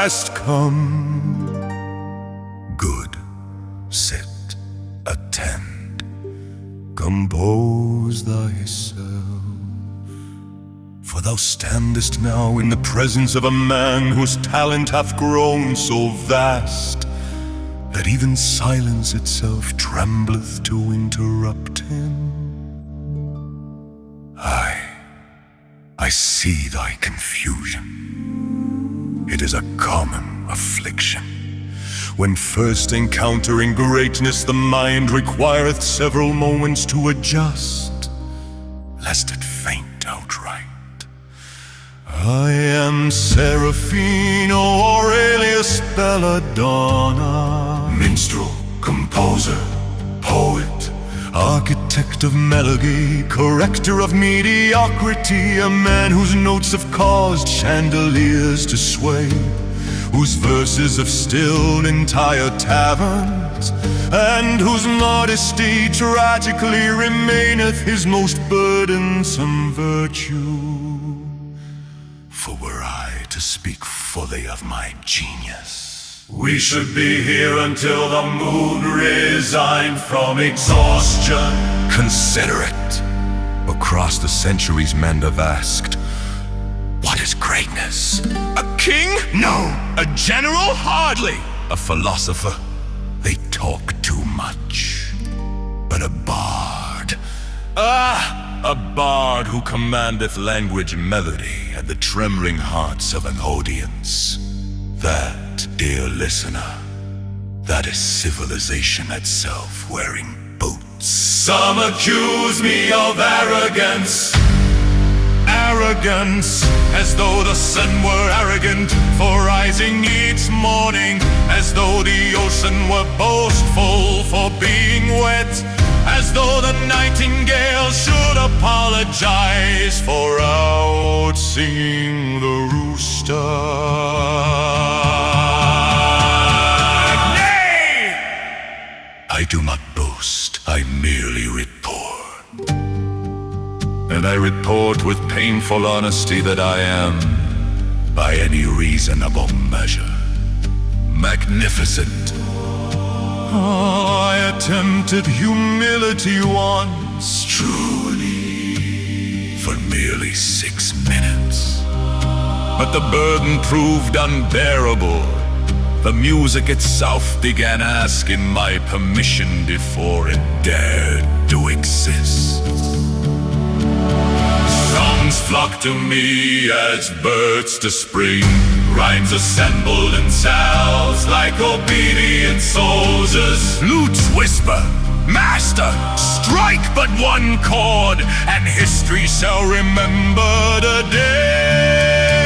last come. Good, sit, attend, compose thyself. For thou standest now in the presence of a man whose talent hath grown so vast that even silence itself trembleth to interrupt him. I see thy confusion. It is a common affliction. When first encountering greatness, the mind requireth several moments to adjust, lest it faint outright. I am Serafino Aurelius Belladonna, minstrel, composer, poet, architect of melody, corrector of mediocrity, a man whose notes have caused chandeliers to sway, whose verses have stilled entire taverns, and whose modesty tragically remaineth his most burdensome virtue. For were I to speak fully of my genius, we should be here until the moon resigned from exhaustion. Consider it. Across the centuries men have asked, what is greatness? A king? No. A general? Hardly. A philosopher? They talk too much. But a bard? A bard who commandeth language, melody, and the trembling hearts of an audience. That, dear listener, that is civilization itself wearing boots. Some accuse me of arrogance. Arrogance, as though the sun were arrogant for rising each morning, as though the ocean were boastful for being wet, as though the nightingale should apologize for out singing the rooster. Nay! I do not boast, I merely report. And I report with painful honesty that I am, by any reasonable measure, magnificent. I attempted humility once, truly, for merely 6 minutes. But the burden proved unbearable. The music itself began asking my permission before it dared to exist. Songs flock to me as birds to spring, rhymes assembled in cells like obedient soldiers. Lutes whisper, Master, strike but one chord, and history shall remember the day.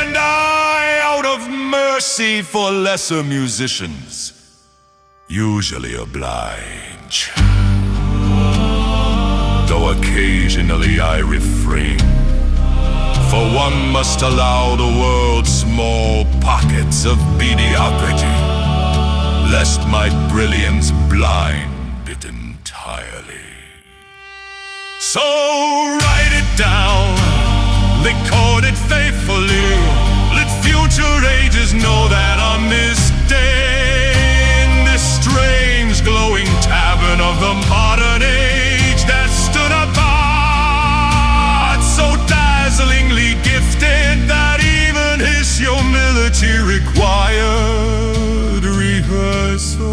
And I, out of mercy for lesser musicians, usually oblige. Though occasionally I refrain, for one must allow the world small pockets of mediocrity, lest my brilliance blind it entirely. So write it down, record it faithfully, let future ages know that on this day, in this strange glowing tavern of the modern age, that stood apart, so dazzlingly gifted that even his humility required rehearsal.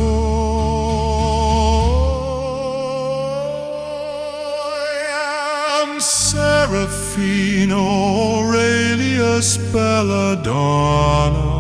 I am Serafino Aurelius Belladonna.